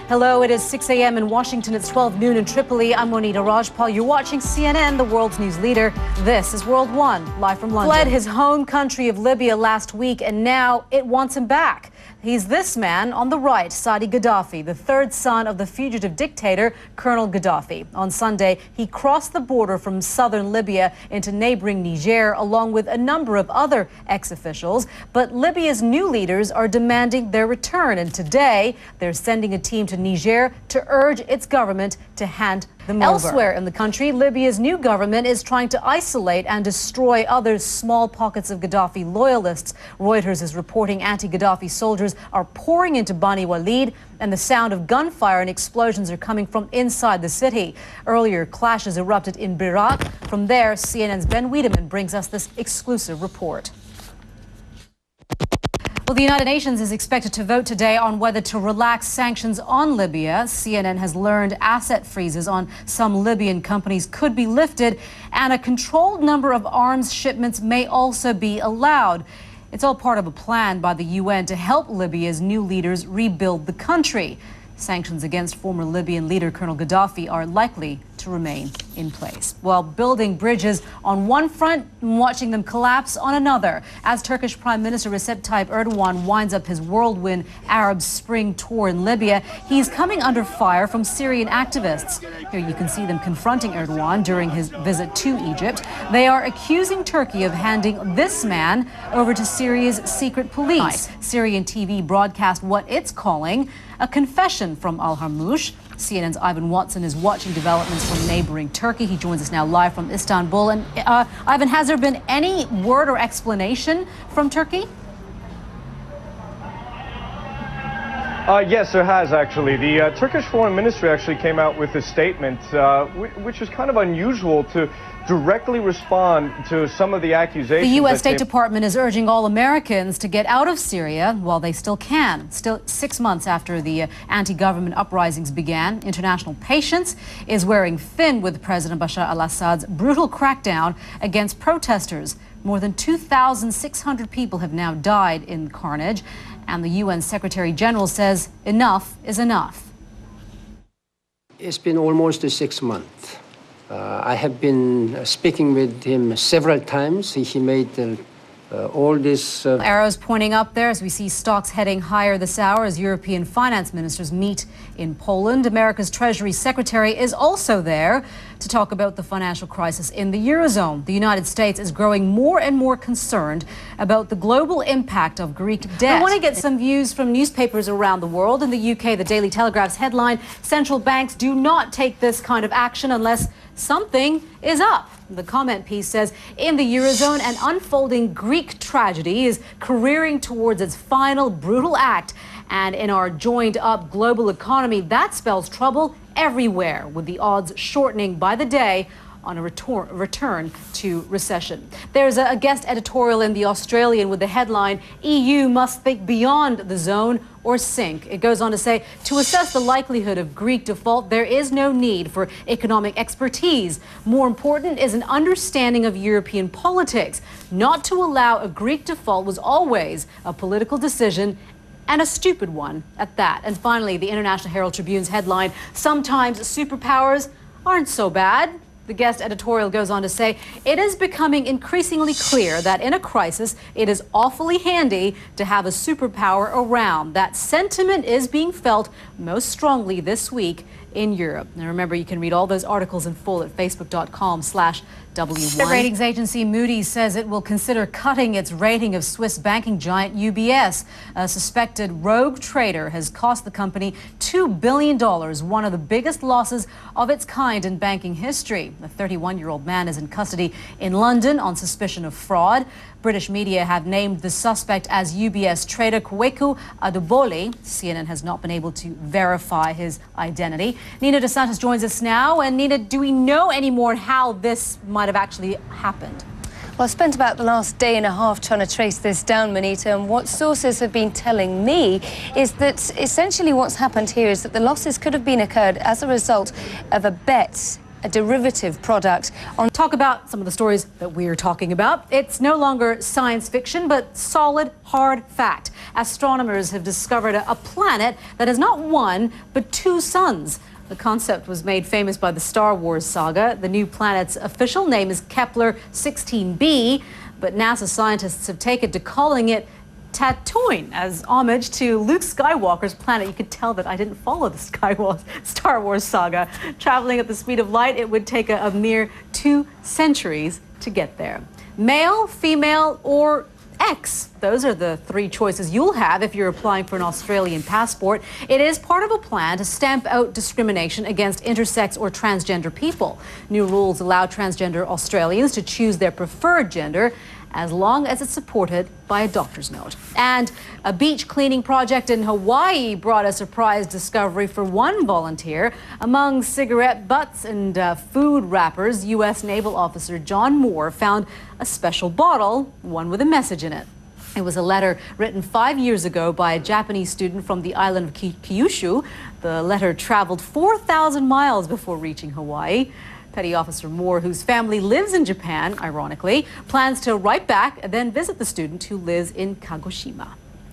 Hello, it is 6 a.m. in Washington. It's 12 noon in Tripoli. I'm Monita Rajpal. You're watching CNN, the world's news leader. This is World One, live from London. Fled his home country of Libya last week, and now it wants him back. He's this man on the right, Saadi Gaddafi, the third son of the fugitive dictator, Colonel Gaddafi. On Sunday, he crossed the border from southern Libya into neighboring Niger, along with a number of other ex-officials. But Libya's new leaders are demanding their return, and today they're sending a team to Niger to urge its government to hand them over. Elsewhere in the country, Libya's new government is trying to isolate and destroy other small pockets of Gaddafi loyalists. Reuters is reporting anti-Gaddafi soldiers are pouring into Bani Walid, and the sound of gunfire and explosions are coming from inside the city. Earlier, clashes erupted in Beirut. From there, CNN's Ben Wiedemann brings us this exclusive report. Well, the United Nations is expected to vote today on whether to relax sanctions on Libya. CNN has learned asset freezes on some Libyan companies could be lifted, and a controlled number of arms shipments may also be allowed. It's all part of a plan by the UN to help Libya's new leaders rebuild the country. Sanctions against former Libyan leader Colonel Gaddafi are likely to remain in place, while building bridges on one front and watching them collapse on another. As Turkish Prime Minister Recep Tayyip Erdogan winds up his whirlwind Arab Spring tour in Libya, he's coming under fire from Syrian activists. Here you can see them confronting Erdogan during his visit to Egypt. They are accusing Turkey of handing this man over to Syria's secret police. Syrian TV broadcast what it's calling a confession from Al-Harmoush. CNN's Ivan Watson is watching developments from neighboring Turkey. He joins us now live from Istanbul. And Ivan, has there been any word or explanation from Turkey? Yes, there has actually. The Turkish Foreign Ministry actually came out with a statement, which is kind of unusual to directly respond to some of the accusations. The U.S. State Department is urging all Americans to get out of Syria while they still can. Still 6 months after the anti-government uprisings began, international patience is wearing thin with President Bashar al-Assad's brutal crackdown against protesters. More than 2,600 people have now died in carnage, and the UN Secretary General says enough is enough. It's been almost 6 months. I have been speaking with him several times. He made all this... Arrows pointing up there as we see stocks heading higher this hour as European finance ministers meet in Poland. America's Treasury Secretary is also there to talk about the financial crisis in the Eurozone. The United States is growing more and more concerned about the global impact of Greek debt. I want to get some views from newspapers around the world. In the UK, the Daily Telegraph's headline, "Central banks do not take this kind of action unless something is up." The comment piece says, in the Eurozone, an unfolding Greek tragedy is careering towards its final brutal act. And in our joined-up global economy, that spells trouble everywhere, with the odds shortening by the day on a return to recession. There's a guest editorial in The Australian with the headline, "EU must think beyond the zone or sink." It goes on to say, to assess the likelihood of Greek default, there is no need for economic expertise. More important is an understanding of European politics. Not to allow a Greek default was always a political decision, and a stupid one at that. And finally, the International Herald Tribune's headline, "Sometimes superpowers aren't so bad." The guest editorial goes on to say, it is becoming increasingly clear that in a crisis, it is awfully handy to have a superpower around. That sentiment is being felt most strongly this week in Europe. Now remember, you can read all those articles in full at facebook.com/W1. The ratings agency Moody's says it will consider cutting its rating of Swiss banking giant UBS. A suspected rogue trader has cost the company $2 billion, one of the biggest losses of its kind in banking history. The 31-year-old man is in custody in London on suspicion of fraud. British media have named the suspect as UBS trader Kweku Adobole. CNN has not been able to verify his identity. Nina DeSantis joins us now. And Nina, do we know any more how this might have actually happened? Well, I spent about the last day and a half trying to trace this down, Monita, and what sources have been telling me is that essentially what's happened here is that the losses could have been occurred as a result of a bet a derivative product. On Talk about some of the stories that we're talking about. It's no longer science fiction, but solid, hard fact. Astronomers have discovered a planet that has not one, but two suns. The concept was made famous by the Star Wars saga. The new planet's official name is Kepler-16b, but NASA scientists have taken to calling it Tatooine as homage to Luke Skywalker's planet. You could tell that I didn't follow the Star Wars saga. Traveling at the speed of light, it would take a mere 2 centuries to get there. Male, female, or X. Those are the 3 choices you'll have if you're applying for an Australian passport. It is part of a plan to stamp out discrimination against intersex or transgender people. New rules allow transgender Australians to choose their preferred gender as long as it's supported by a doctor's note. And a beach cleaning project in Hawaii brought a surprise discovery for one volunteer. Among cigarette butts and food wrappers, U.S. Naval Officer John Moore found a special bottle, one with a message in it. It was a letter written 5 years ago by a Japanese student from the island of Kyushu. The letter traveled 4,000 miles before reaching Hawaii. Petty Officer Moore, whose family lives in Japan, ironically, plans to write back and then visit the student who lives in Kagoshima.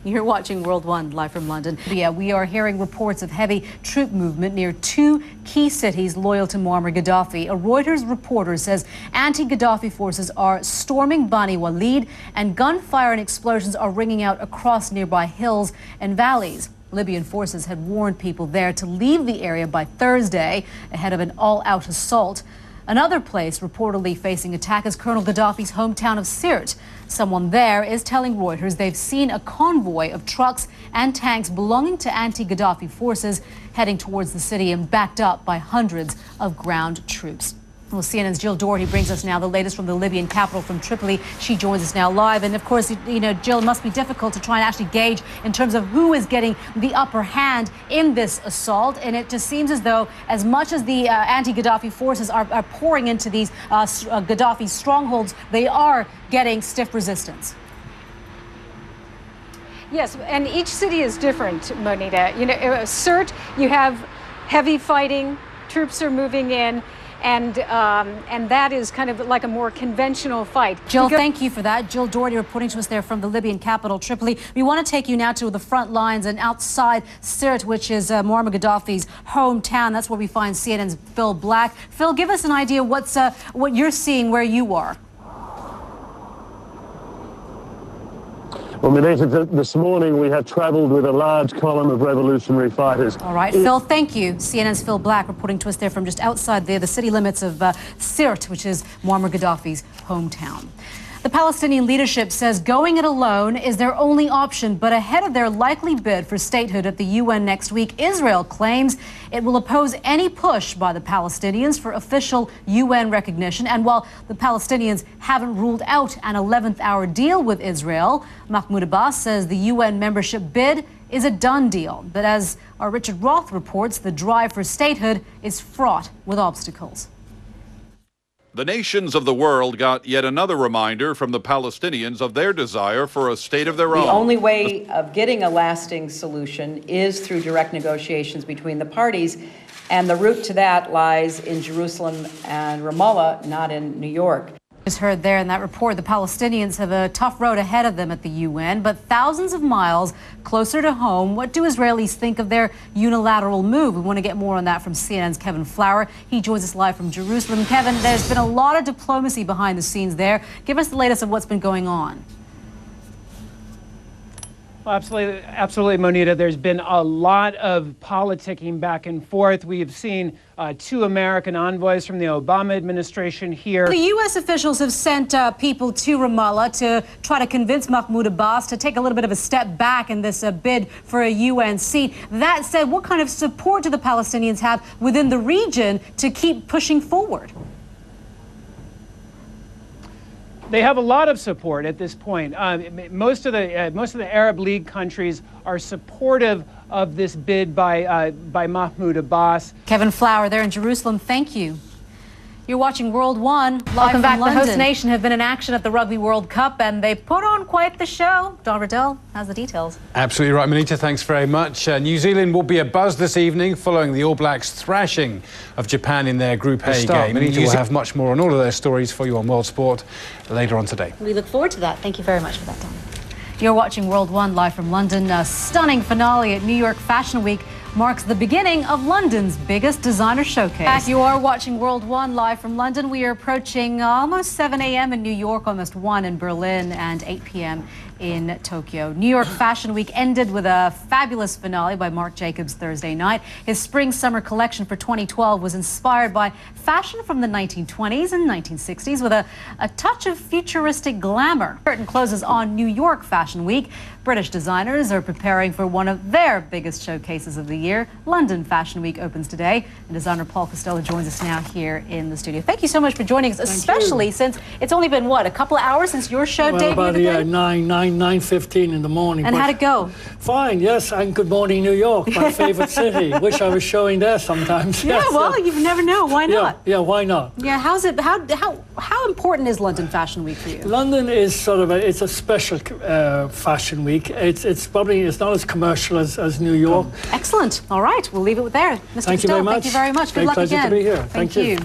You're watching World One live from London. Yeah, we are hearing reports of heavy troop movement near 2 key cities loyal to Muammar Gaddafi. A Reuters reporter says anti-Gaddafi forces are storming Bani Walid, and gunfire and explosions are ringing out across nearby hills and valleys. Libyan forces had warned people there to leave the area by Thursday ahead of an all-out assault. Another place reportedly facing attack is Colonel Gaddafi's hometown of Sirte. Someone there is telling Reuters they've seen a convoy of trucks and tanks belonging to anti-Gaddafi forces heading towards the city and backed up by hundreds of ground troops. Well, CNN's Jill Doherty brings us now the latest from the Libyan capital, from Tripoli. She joins us now live. And of course, you know, Jill, it must be difficult to try and actually gauge in terms of who is getting the upper hand in this assault. And it just seems as though as much as the anti-Gaddafi forces are pouring into these Gaddafi strongholds, they are getting stiff resistance. Yes, and each city is different, Monita. You know, Sirte, you have heavy fighting, troops are moving in. And that is kind of like a more conventional fight. Jill, thank you for that. Jill Doherty reporting to us there from the Libyan capital, Tripoli. We want to take you now to the front lines and outside Sirte, which is Muammar Gaddafi's hometown. That's where we find CNN's Phil Black. Phil, give us an idea what you're seeing where you are. Well, Monita, this morning we have travelled with a large column of revolutionary fighters. All right, Phil, thank you. CNN's Phil Black reporting to us there from just outside the city limits of Sirte, which is Muammar Gaddafi's hometown. The Palestinian leadership says going it alone is their only option, but ahead of their likely bid for statehood at the UN next week, Israel claims it will oppose any push by the Palestinians for official UN recognition. And while the Palestinians haven't ruled out an 11th-hour deal with Israel, Mahmoud Abbas says the UN membership bid is a done deal. But as our Richard Roth reports, the drive for statehood is fraught with obstacles. The nations of the world got yet another reminder from the Palestinians of their desire for a state of their own. The only way of getting a lasting solution is through direct negotiations between the parties, and the route to that lies in Jerusalem and Ramallah, not in New York. Just heard there in that report, the Palestinians have a tough road ahead of them at the UN, but thousands of miles closer to home, what do Israelis think of their unilateral move? We want to get more on that from CNN's Kevin Flower. He joins us live from Jerusalem. Kevin, there's been a lot of diplomacy behind the scenes there. Give us the latest of what's been going on. Well, absolutely, Monita. There's been a lot of politicking back and forth. We have seen 2 American envoys from the Obama administration here. The U.S. officials have sent people to Ramallah to try to convince Mahmoud Abbas to take a little bit of a step back in this bid for a UN seat. That said, what kind of support do the Palestinians have within the region to keep pushing forward? They have a lot of support at this point. Most of the Arab League countries are supportive of this bid by Mahmoud Abbas. Kevin Flower there in Jerusalem, thank you. You're watching World One live Welcome from back. London. The host nation have been in action at the Rugby World Cup, and they put on quite the show. Don Riddell has the details. Absolutely right, Monita. Thanks very much. New Zealand will be abuzz this evening following the All Blacks thrashing of Japan in their Group A game. Monita will have much more on all of those stories for you on World Sport later on today. We look forward to that. Thank you very much for that, Don. You're watching World One live from London. A stunning finale at New York Fashion Week marks the beginning of London's biggest designer showcase. You are watching World One live from London. We are approaching almost 7 a.m. in New York, almost 1 in Berlin, and 8 p.m. in Tokyo. New York Fashion Week ended with a fabulous finale by Marc Jacobs Thursday night. His spring-summer collection for 2012 was inspired by fashion from the 1920s and 1960s with a touch of futuristic glamour. Curtain closes on New York Fashion Week. British designers are preparing for one of their biggest showcases of the year. London Fashion Week opens today, and designer Paul Costello joins us now here in the studio. Thank you so much for joining us, especially since it's only been, what, a couple of hours since your show debuted? About 9:15 in the morning. And how'd it go? Fine, yes, and Good Morning New York, my favorite city. Wish I was showing there sometimes. Yeah, yes, well, you never know. Why not? Yeah, why not? Yeah, how important is London Fashion Week for you? London is sort of it's a special fashion week. It's not as commercial as New York. Excellent. All right, we'll leave it there. Mr. Thank you very much. Thank you very much. Good luck pleasure again. to be here. Thank you.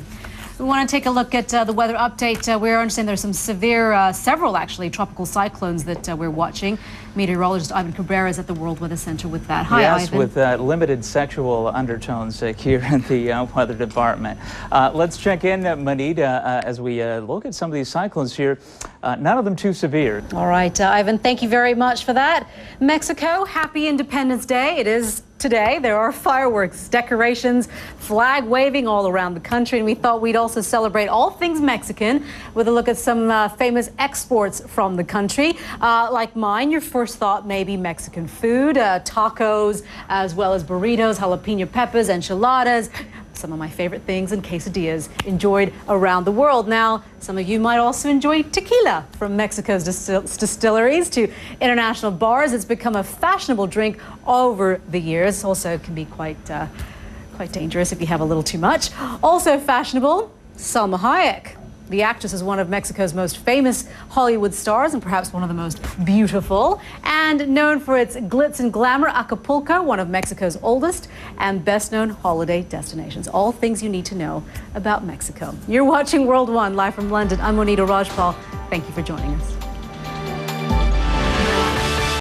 We want to take a look at the weather update. We're understanding there's some severe, several actually, tropical cyclones that we're watching. Meteorologist Ivan Cabrera is at the World Weather Center with that. Hi, yes, Ivan. with limited sexual undertones here in the Weather Department. Let's check in, Monita, as we look at some of these cyclones here. None of them too severe. All right, Ivan, thank you very much for that. Mexico, happy Independence Day. It is today. There are fireworks, decorations, flag waving all around the country, and we thought we'd also celebrate all things Mexican with a look at some famous exports from the country. Like mine, your first thought may be Mexican food, tacos, as well as burritos, jalapeno peppers, enchiladas. Some of my favorite things and quesadillas enjoyed around the world. Now, some of you might also enjoy tequila. From Mexico's distilleries to international bars, it's become a fashionable drink over the years. Also can be quite dangerous if you have a little too much. Also fashionable, Salma Hayek. The actress is one of Mexico's most famous Hollywood stars and perhaps one of the most beautiful. And known for its glitz and glamour, Acapulco, one of Mexico's oldest and best-known holiday destinations. All things you need to know about Mexico. You're watching World One live from London. I'm Monita Rajpal. Thank you for joining us.